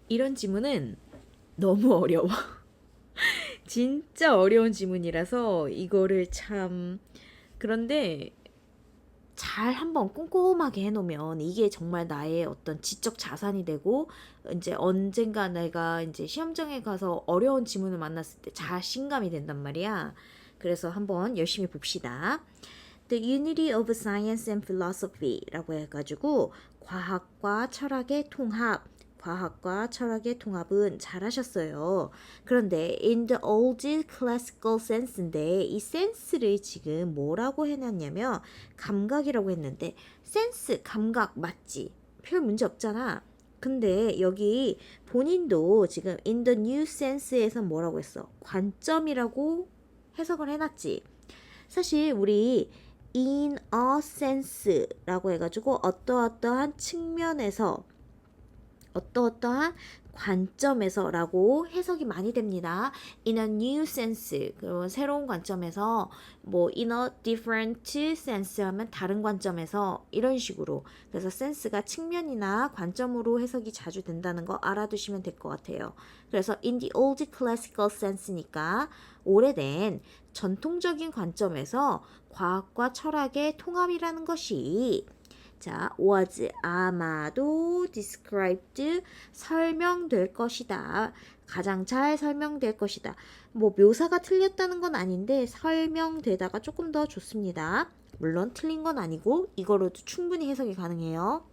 이런 지문은 너무 어려워. 진짜 어려운 지문이라서 이거를 참 그런데 잘 한번 꼼꼼하게 해놓으면 이게 정말 나의 어떤 지적 자산이 되고 이제 언젠가 내가 이제 시험장에 가서 어려운 지문을 만났을 때 자신감이 된단 말이야. 그래서 한번 열심히 봅시다. The Unity of Science and Philosophy라고 해가지고 과학과 철학의 통합, 과학과 철학의 통합은 잘하셨어요. 그런데 in the old classical sense인데 이 센스를 지금 뭐라고 해놨냐면 감각이라고 했는데 센스, 감각 맞지? 별 문제 없잖아. 근데 여기 본인도 지금 in the new sense에서 뭐라고 했어? 관점이라고 해석을 해놨지. 사실 우리 in a sense라고 해가지고 어떠어떠한 측면에서 어떠어떠한 관점에서라고 해석이 많이 됩니다. In a new sense, 그런 새로운 관점에서 뭐 in a different sense 하면 다른 관점에서 이런 식으로 그래서 sense가 측면이나 관점으로 해석이 자주 된다는 거 알아두시면 될 것 같아요. 그래서 in the old classical sense니까 오래된 전통적인 관점에서 과학과 철학의 통합이라는 것이 자, was 아마도 described 설명될 것이다. 가장 잘 설명될 것이다. 뭐 묘사가 틀렸다는 건 아닌데 설명되다가 조금 더 좋습니다. 물론 틀린 건 아니고 이거로도 충분히 해석이 가능해요.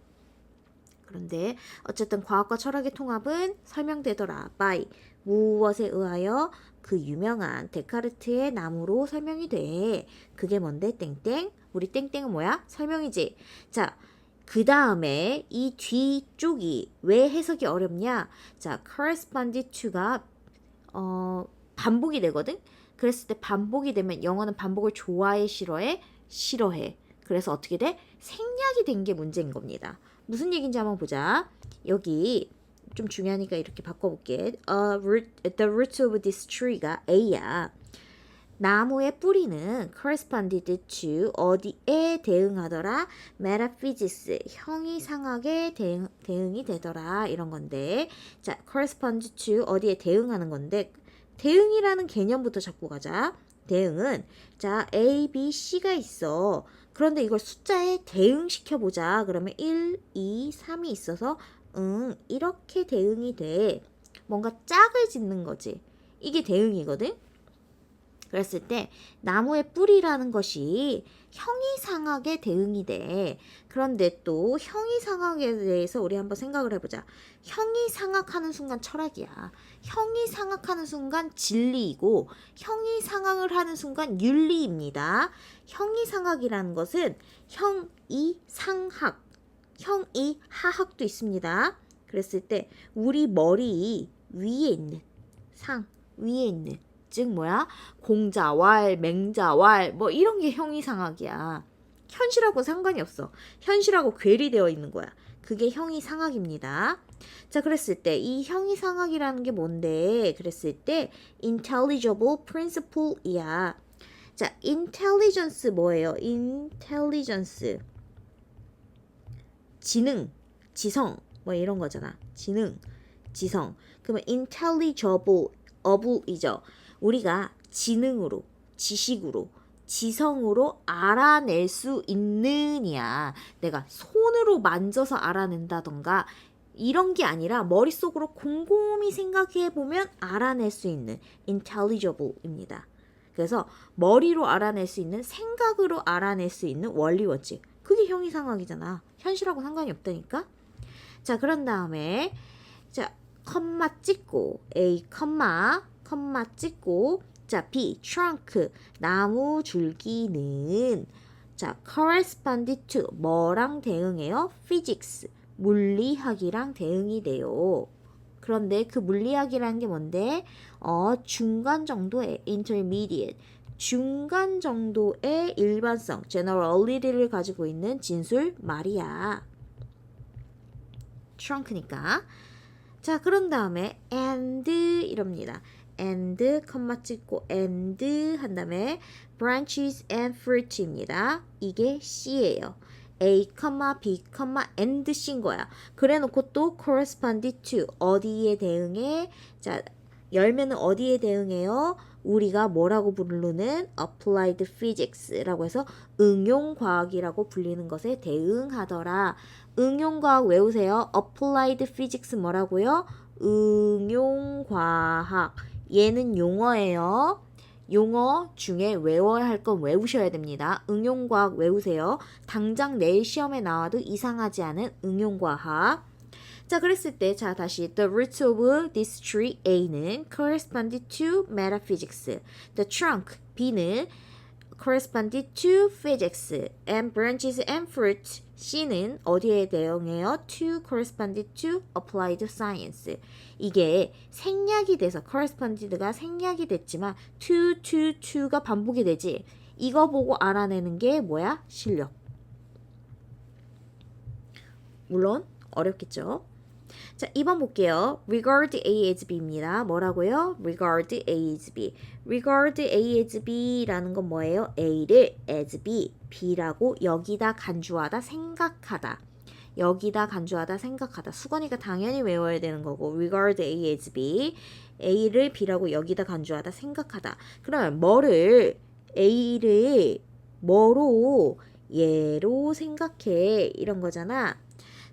그런데 어쨌든 과학과 철학의 통합은 설명되더라. by 무엇에 의하여 그 유명한 데카르트의 나무로 설명이 돼. 그게 뭔데? 땡땡. 우리 땡땡은 뭐야? 설명이지. 자, 그 다음에 이 뒤쪽이 왜 해석이 어렵냐? 자, corresponded to가 반복이 되거든. 그랬을 때 반복이 되면 영어는 반복을 좋아해, 싫어해? 싫어해. 그래서 어떻게 돼? 생략이 된 게 문제인 겁니다. 무슨 얘기인지 한번 보자. 여기 좀 중요하니까 이렇게 바꿔볼게. The root of this tree가 A야. 나무의 뿌리는 corresponded to 어디에 대응하더라? metaphysics, 형이상학에 대응이 되더라. 이런 건데 자, correspond to 어디에 대응하는 건데 대응이라는 개념부터 잡고 가자. 대응은 자, A, B, C가 있어. 그런데 이걸 숫자에 대응시켜보자. 그러면 1, 2, 3이 있어서 이렇게 대응이 돼. 뭔가 짝을 짓는 거지. 이게 대응이거든. 그랬을 때 나무의 뿌리라는 것이 형이상학에 대응이 돼. 그런데 또 형이상학에 대해서 우리 한번 생각을 해보자. 형이상학하는 순간 철학이야. 형이상학하는 순간 진리이고 형이상학을 하는 순간 윤리입니다. 형이상학이라는 것은 형이상학, 형이하학도 있습니다. 그랬을 때 우리 머리 위에 있는 상 위에 있는 즉 뭐야? 공자왈, 맹자왈 뭐 이런 게 형이상학이야. 현실하고 상관이 없어. 현실하고 괴리되어 있는 거야. 그게 형이상학입니다. 자, 그랬을 때 이 형이상학이라는 게 뭔데? 그랬을 때 intelligible principle이야. 자, intelligence 뭐예요? intelligence 지능, 지성 뭐 이런 거잖아. 지능, 지성. 그러면 intelligible, able이죠. 우리가 지능으로, 지식으로, 지성으로 알아낼 수 있느냐. 내가 손으로 만져서 알아낸다던가 이런 게 아니라 머릿속으로 곰곰이 생각해 보면 알아낼 수 있는 intelligible입니다. 그래서 머리로 알아낼 수 있는 생각으로 알아낼 수 있는 원리 원칙. 그게 형이상학이잖아. 현실하고 상관이 없다니까. 자, 그런 다음에 자, 컴마 찍고 A 컴마 찍고 자, B trunk 나무 줄기는 자, corresponded to 뭐랑 대응해요? physics 물리학이랑 대응이 돼요. 그런데 그 물리학이라는 게 뭔데? 중간 정도의 intermediate 중간 정도의 일반성 generality를 가지고 있는 진술 말이야. trunk니까. 자, 그런 다음에 and 이럽니다. and 컴마 찍고 and 한 다음에 branches and fruit입니다. 이게 C예요. A, B, and C인 거야. 그래 놓고 또 correspond to 어디에 대응해? 자, 열매는 어디에 대응해요? 우리가 뭐라고 부르는 applied physics라고 해서 응용과학이라고 불리는 것에 대응하더라. 응용과학 외우세요. applied physics 뭐라고요? 응용과학. 얘는 용어예요. 용어 중에 외워야 할 건 외우셔야 됩니다. 응용과학 외우세요. 당장 내일 시험에 나와도 이상하지 않은 응용과학. 자, 그랬을 때, 자, 다시 the roots of this tree A는 corresponded to metaphysics. The trunk B는 corresponded to physics. And branches and fruit C는 어디에 대응해요? To corresponded to applied science. 이게 생략이 돼서 corresponded가 생략이 됐지만 to가 반복이 되지. 이거 보고 알아내는 게 뭐야? 실력. 물론 어렵겠죠. 자, 2번 볼게요. regard A as B입니다. 뭐라고요? regard A as B. regard A as B라는 건 뭐예요? A를 as B, B라고 여기다 간주하다, 생각하다. 여기다 간주하다, 생각하다. 수건이가 당연히 외워야 되는 거고 regard A as B. A를 B라고 여기다 간주하다, 생각하다. 그러면 뭐를 A를 뭐로 얘로 생각해 이런 거잖아.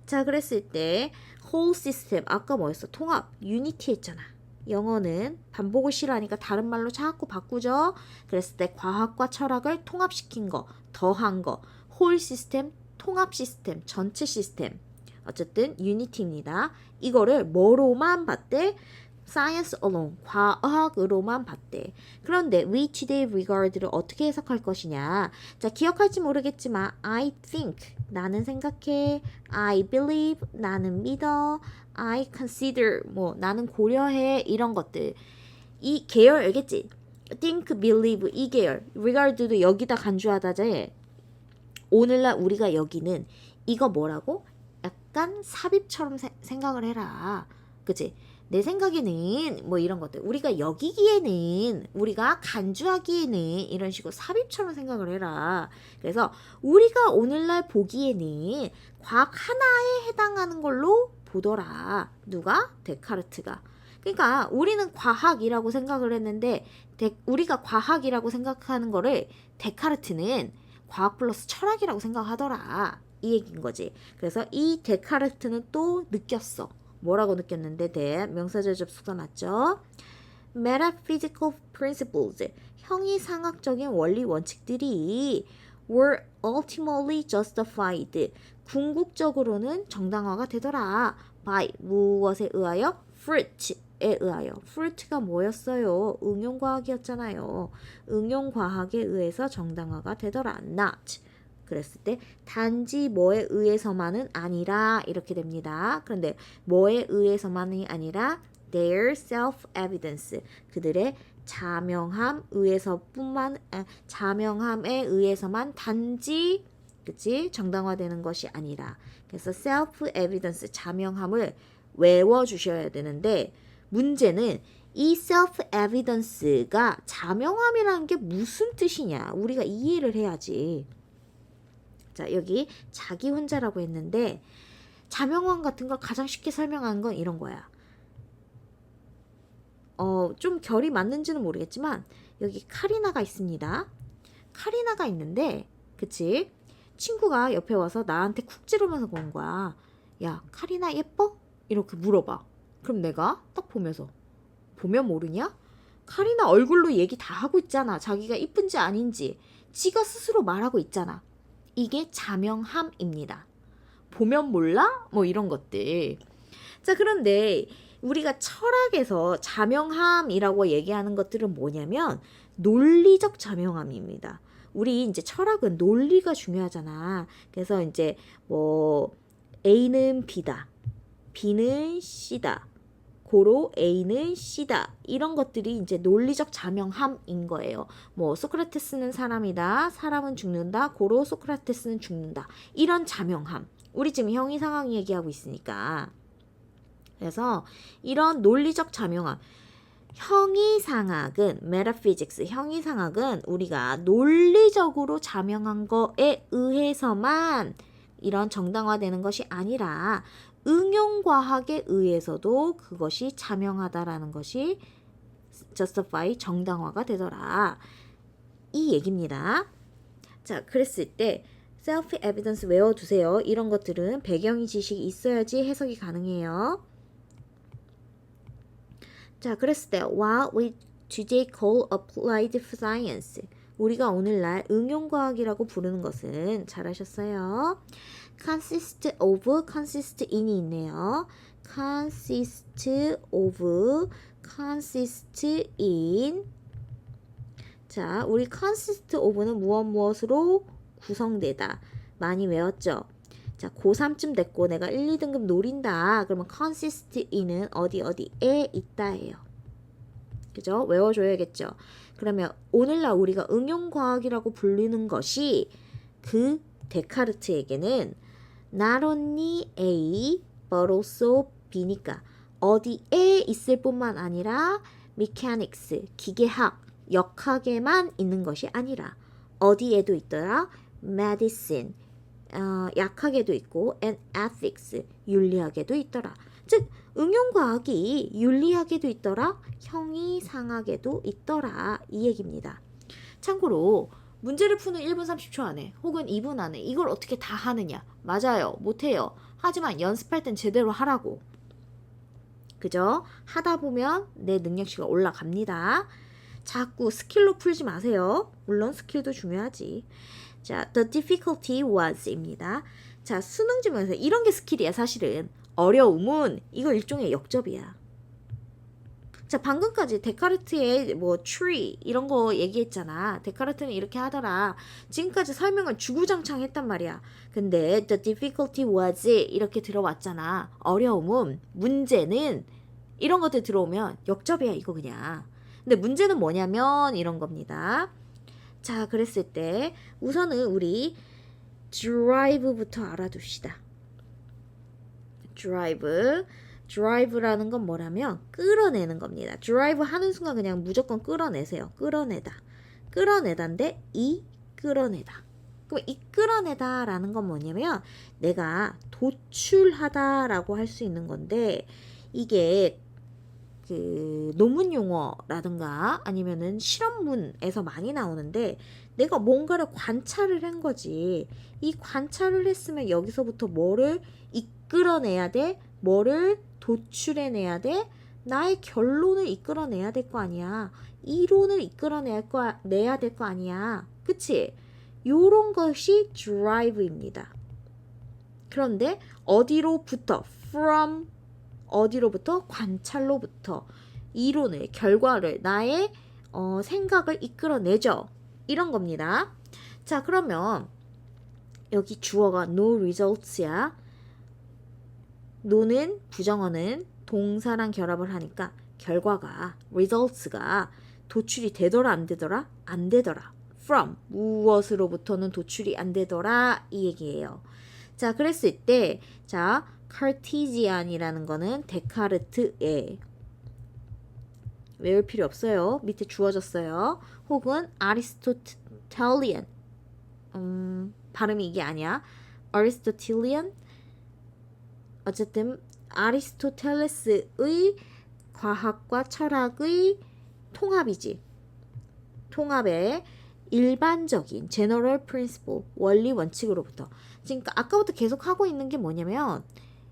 자, 그랬을 때 whole system 아까 뭐였어? 통합, unity 했잖아. 영어는 반복을 싫어하니까 다른 말로 자꾸 바꾸죠. 그랬을 때 과학과 철학을 통합시킨 거, 더한 거, whole system, 통합 시스템, 전체 시스템. 어쨌든 unity입니다. 이거를 뭐로만 봤대? science alone, 과학으로만 봤대. 그런데 we today regard를 어떻게 해석할 것이냐. 자, 기억할지 모르겠지만 I think, 나는 생각해. I believe, 나는 믿어. I consider, 뭐 나는 고려해. 이런 것들. 이 계열 알겠지? think, believe 이 계열. regard도 여기다 간주하다제. 오늘날 우리가 여기는 이거 뭐라고? 약간 삽입처럼 생각을 해라. 그치? 내 생각에는 뭐 이런 것들 우리가 여기기에는 우리가 간주하기에는 이런 식으로 삽입처럼 생각을 해라. 그래서 우리가 오늘날 보기에는 과학 하나에 해당하는 걸로 보더라. 누가? 데카르트가. 그러니까 우리는 과학이라고 생각을 했는데 우리가 과학이라고 생각하는 거를 데카르트는 과학 플러스 철학이라고 생각하더라. 이 얘기인 거지. 그래서 이 데카르트는 또 느꼈어. 뭐라고 느꼈는데 명사절 접속사 맞죠? Metaphysical principles 형이상학적인 원리 원칙들이 were ultimately justified 궁극적으로는 정당화가 되더라. by 무엇에 의하여? fruit에 의하여. fruit가 뭐였어요? 응용과학이었잖아요. 응용과학에 의해서 정당화가 되더라. not 그랬을 때 단지 뭐에 의해서만은 아니라 이렇게 됩니다. 그런데 뭐에 의해서만이 아니라 their self-evidence 그들의 자명함에 의해서만 단지 그치? 정당화되는 것이 아니라 그래서 self-evidence 자명함을 외워주셔야 되는데 문제는 이 self-evidence가 자명함이라는 게 무슨 뜻이냐 우리가 이해를 해야지. 자, 여기 자기 혼자라고 했는데 자명함 같은 걸 가장 쉽게 설명하는 건 이런 거야. 좀 결이 맞는지는 모르겠지만 여기 카리나가 있습니다. 카리나가 있는데 그치? 친구가 옆에 와서 나한테 쿡 찌르면서 그런 거야. 야, 카리나 예뻐? 이렇게 물어봐. 그럼 내가 딱 보면 모르냐? 카리나 얼굴로 얘기 다 하고 있잖아. 자기가 이쁜지 아닌지. 지가 스스로 말하고 있잖아. 이게 자명함입니다. 보면 몰라? 뭐 이런 것들. 자, 그런데 우리가 철학에서 자명함이라고 얘기하는 것들은 뭐냐면 논리적 자명함입니다. 우리 이제 철학은 논리가 중요하잖아. 그래서 이제 뭐 A는 B다. B는 C다. 고로 A는 C다. 이런 것들이 이제 논리적 자명함인 거예요. 뭐 소크라테스는 사람이다. 사람은 죽는다. 고로 소크라테스는 죽는다. 이런 자명함. 우리 지금 형이상학 얘기하고 있으니까. 그래서 이런 논리적 자명함. 형이상학은 metaphysics, 형이상학은 우리가 논리적으로 자명한 거에 의해서만 이런 정당화되는 것이 아니라 응용과학에 의해서도 그것이 자명하다라는 것이 justify 정당화가 되더라. 이 얘기입니다. 자, 그랬을 때 self evidence 외워두세요. 이런 것들은 배경이 지식이 있어야지 해석이 가능해요. 자, 그랬을 때 what we today call applied science. 우리가 오늘날 응용과학이라고 부르는 것은 잘하셨어요. consist of, consist in이 있네요. consist of, consist in. 자, 우리 consist of는 무엇으로 구성되다. 많이 외웠죠? 자, 고3쯤 됐고 내가 1, 2등급 노린다. 그러면 consist in은 어디에 있다예요. 그죠? 외워줘야겠죠? 그러면 오늘날 우리가 응용과학이라고 부르는 것이 그 데카르트에게는 not only A but also B니까 어디에 있을 뿐만 아니라 mechanics, 기계학, 역학에만 있는 것이 아니라 어디에도 있더라? medicine, 약학에도 있고 and ethics, 윤리학에도 있더라. 즉 응용과학이 윤리학에도 있더라, 형이상학에도 있더라 이 얘기입니다. 참고로 문제를 푸는 1분 30초 안에 혹은 2분 안에 이걸 어떻게 다 하느냐? 맞아요. 못해요. 하지만 연습할 땐 제대로 하라고. 그죠? 하다 보면 내 능력치가 올라갑니다. 자꾸 스킬로 풀지 마세요. 물론 스킬도 중요하지. 자, the difficulty was입니다. 자, 수능 지문에서 이런 게 스킬이야 사실은. 어려움은 이거 일종의 역접이야. 자, 방금까지 데카르트의 뭐 tree 이런 거 얘기했잖아. 데카르트는 이렇게 하더라. 지금까지 설명을 주구장창 했단 말이야. 근데 the difficulty was 이렇게 들어왔잖아. 어려움은, 문제는 이런 것들 들어오면 역접이야 이거 그냥. 근데 문제는 뭐냐면 이런 겁니다. 자, 그랬을 때 우선은 우리 drive부터 알아둡시다. drive라는 건 뭐라면 끌어내는 겁니다. drive 하는 순간 그냥 무조건 끌어내세요. 끌어내다인데 끌어내다. 그럼 끌어내다라는 건 뭐냐면 내가 도출하다라고 할 수 있는 건데 이게 그 논문 용어라든가 아니면은 실험문에서 많이 나오는데 내가 뭔가를 관찰을 한 거지. 이 관찰을 했으면 여기서부터 뭐를 이끌어내야 돼? 뭐를 도출해내야 돼? 나의 결론을 이끌어내야 될 거 아니야. 이론을 이끌어내야 될 거 아니야. 그치? 요런 것이 drive입니다. 그런데 어디로부터? from 어디로부터? 관찰로부터 이론을, 결과를, 나의 생각을 이끌어내죠. 이런 겁니다. 자, 그러면 여기 주어가 no results야. no는 부정어는 동사랑 결합을 하니까 결과가, results가 도출이 되더라 안 되더라? 안 되더라. from 무엇으로부터는 도출이 안 되더라 이 얘기예요. 자, 그랬을 때 자, 카르티지안이라는 거는 데카르트에 외울 필요 없어요. 밑에 주어졌어요. 혹은 아리스토텔리안 발음이 이게 아니야. 아리스토텔리안 어쨌든 아리스토텔레스의 과학과 철학의 통합이지. 통합의 일반적인 general principle 원리 원칙으로부터. 지금 아까부터 계속 하고 있는 게 뭐냐면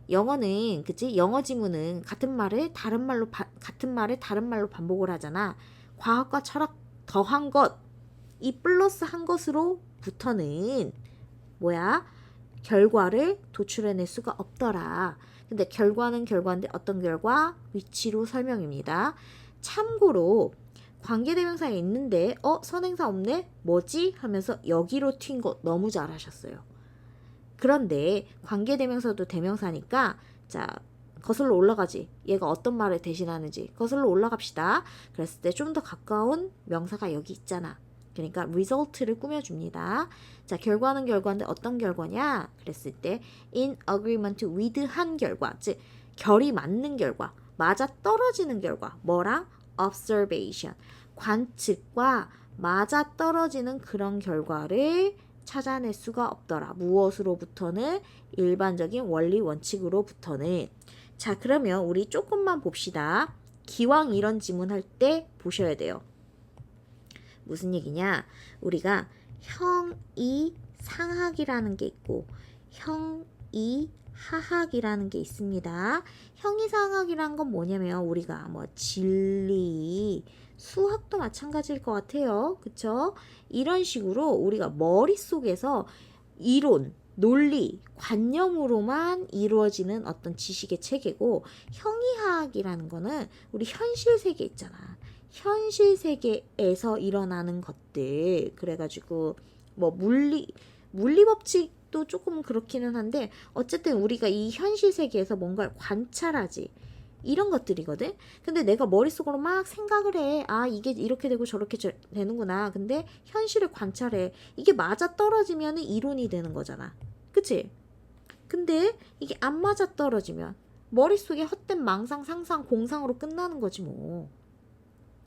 영어는 그치? 영어 지문은 같은 말을 다른 말로 반복을 하잖아. 과학과 철학 더한 것, 이 플러스 한 것으로부터는 뭐야? 결과를 도출해낼 수가 없더라. 근데 결과는 결과인데 어떤 결과? 위치로 설명입니다. 참고로 관계대명사에 있는데 선행사 없네? 뭐지? 하면서 여기로 튄 거 너무 잘하셨어요. 그런데 관계대명사도 대명사니까 자, 거슬러 올라가지. 얘가 어떤 말을 대신하는지 거슬러 올라갑시다. 그랬을 때 좀 더 가까운 명사가 여기 있잖아. 그러니까 result를 꾸며줍니다. 자, 결과는 결과인데 어떤 결과냐? 그랬을 때 in agreement with 한 결과, 즉 결이 맞는 결과, 맞아 떨어지는 결과. 뭐랑? observation, 관측과 맞아 떨어지는 그런 결과를 찾아낼 수가 없더라. 무엇으로부터는? 일반적인 원리 원칙으로부터는. 자, 그러면 우리 조금만 봅시다. 기왕 이런 지문 할 때 보셔야 돼요. 무슨 얘기냐? 우리가 형이 상학이라는 게 있고 형이 하학이라는 게 있습니다. 형이 상학이라는 건 뭐냐면 우리가 뭐 진리, 수학도 마찬가지일 것 같아요. 그쵸? 이런 식으로 우리가 머릿속에서 이론, 논리, 관념으로만 이루어지는 어떤 지식의 체계고 형이하학이라는 거는 우리 현실 세계 있잖아. 현실 세계에서 일어나는 것들. 그래가지고 뭐 물리 법칙도 조금 그렇기는 한데 어쨌든 우리가 이 현실 세계에서 뭔가를 관찰하지. 이런 것들이거든. 근데 내가 머릿속으로 막 생각을 해. 아, 이게 이렇게 되고 저렇게 되는구나. 근데 현실을 관찰해. 이게 맞아 떨어지면 이론이 되는 거잖아. 그치? 근데 이게 안 맞아 떨어지면 머릿속에 헛된 망상, 상상, 공상으로 끝나는 거지 뭐.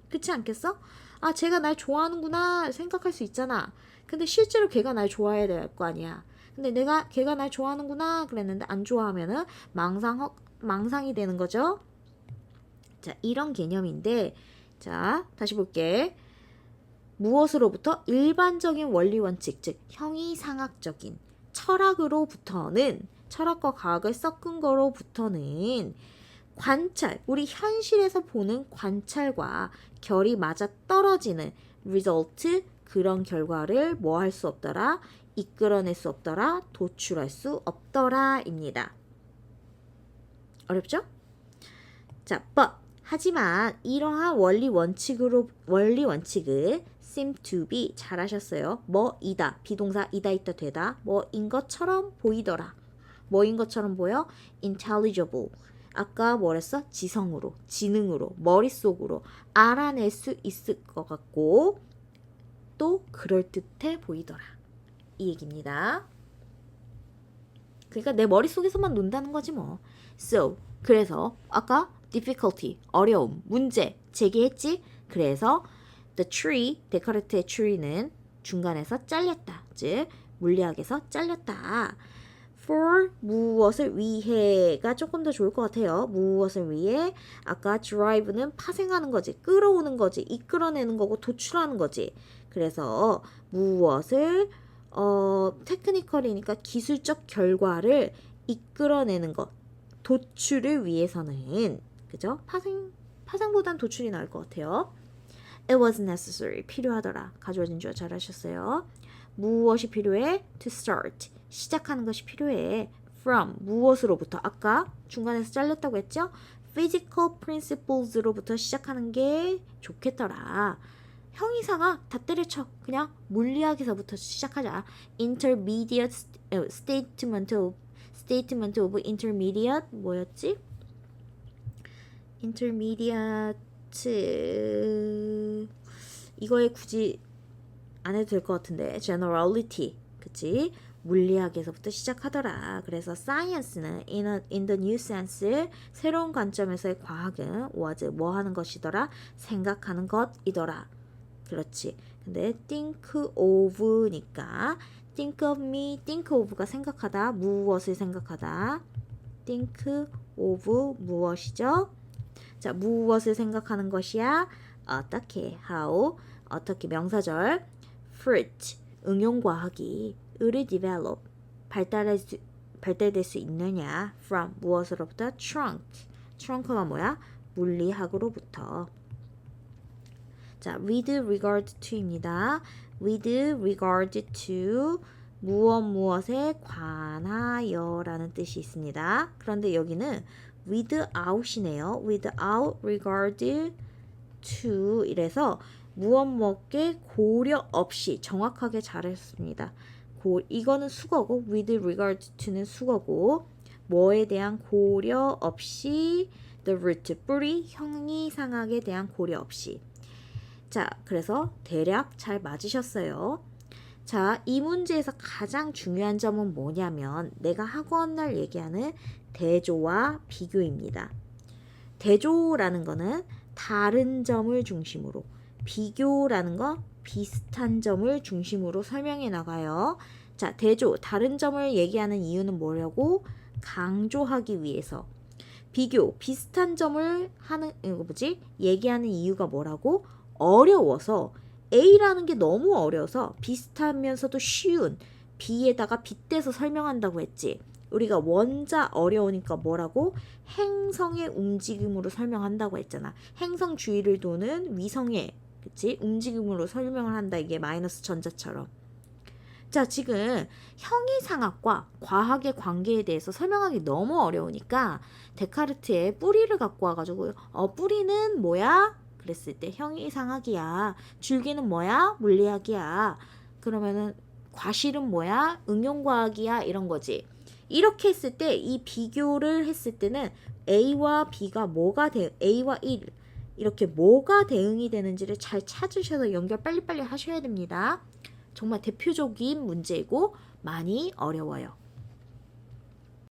그렇지 않겠어? 아, 쟤가 날 좋아하는구나 생각할 수 있잖아. 근데 실제로 걔가 날 좋아해야 될 거 아니야. 근데 걔가 날 좋아하는구나 그랬는데 안 좋아하면은 망상이 되는 거죠. 자, 이런 개념인데, 자, 다시 볼게. 무엇으로부터? 일반적인 원리 원칙, 즉 형이상학적인 철학으로부터는, 철학과 과학을 섞은 거로부터는 관찰, 우리 현실에서 보는 관찰과 결이 맞아 떨어지는 result, 그런 결과를 뭐 할 수 없더라? 이끌어낼 수 없더라? 도출할 수 없더라 입니다. 어렵죠? 자, but 하지만 이러한 원리 원칙을 seem to be 잘하셨어요. 뭐이다, 비동사 이다 있다 되다, 뭐인 것처럼 보이더라. 뭐인 것처럼 보여? intelligible. 아까 뭐랬어? 지성으로, 지능으로, 머릿속으로 알아낼 수 있을 것 같고 또 그럴듯해 보이더라. 이 얘기입니다. 그러니까 내 머릿속에서만 논다는 거지 뭐. So, 그래서 아까 difficulty, 어려움, 문제 제기했지? 그래서 the tree, 데카르트의 tree는 중간에서 잘렸다. 즉 물리학에서 잘렸다. for 무엇을 위해가 조금 더 좋을 것 같아요. 무엇을 위해? 아까 drive는 파생하는 거지, 끌어오는 거지, 이끌어내는 거고 도출하는 거지. 그래서 무엇을 테크니컬이니까 기술적 결과를 이끌어내는 것, 도출을 위해서는, 그죠? 파생보단 도출이 나을 것 같아요. It was necessary. 필요하더라. 가져와진 줄 잘하셨어요. 무엇이 필요해? To start. 시작하는 것이 필요해. From. 무엇으로부터? 아까 중간에서 잘렸다고 했죠? Physical principles로부터 시작하는 게 좋겠더라. 형이상아 다 때려쳐. 그냥 물리학에서부터 시작하자. Intermediate statement of intermediate 뭐였지? intermediate 이거에 굳이 안 해도 될 것 같은데 generality 그치? 물리학에서부터 시작하더라. 그래서 science는 in the new sense 새로운 관점에서의 과학은 was 뭐 하는 것이더라? 생각하는 것이더라. 그렇지. 근데 think of니까 think of me, think of가 생각하다, 무엇을 생각하다. think of 무엇이죠? 자, 무엇을 생각하는 것이야? 어떻게, how, 어떻게 명사절, fruit, 응용과학이 의를 develop, 발달될 수 있느냐? from, 무엇으로부터? trunk, trunk가 뭐야? 물리학으로부터. 자, with regard to입니다. with regard to 무엇에 관하여라는 뜻이 있습니다. 그런데 여기는 without이네요. without regard to 이래서 무엇에 고려 없이 정확하게 잘했습니다. 이거는 수거고 with regard to는 수거고 뭐에 대한 고려 없이 the root 뿌리 형이상학에 대한 고려 없이. 자, 그래서 대략 잘 맞으셨어요. 자, 이 문제에서 가장 중요한 점은 뭐냐면 내가 학원날 얘기하는 대조와 비교입니다. 대조라는 거는 다른 점을 중심으로, 비교라는 건 비슷한 점을 중심으로 설명해 나가요. 자, 대조, 다른 점을 얘기하는 이유는 뭐냐고? 강조하기 위해서. 비교, 비슷한 점을 얘기하는 이유가 뭐라고? 어려워서. A라는 게 너무 어려워서 비슷하면서도 쉬운 B에다가 빗대서 설명한다고 했지. 우리가 원자 어려우니까 뭐라고? 행성의 움직임으로 설명한다고 했잖아. 행성 주위를 도는 위성의 그치? 움직임으로 설명을 한다. 이게 마이너스 전자처럼. 자, 지금 형이상학과 과학의 관계에 대해서 설명하기 너무 어려우니까 데카르트의 뿌리를 갖고 와가지고 뿌리는 뭐야? 그랬을 때 형이상학이야. 줄기는 뭐야? 물리학이야. 그러면은 과실은 뭐야? 응용과학이야. 이런 거지. 이렇게 했을 때 이 비교를 했을 때는 A와 B가 A와 1 이렇게 뭐가 대응이 되는지를 잘 찾으셔서 연결 빨리빨리 하셔야 됩니다. 정말 대표적인 문제이고 많이 어려워요.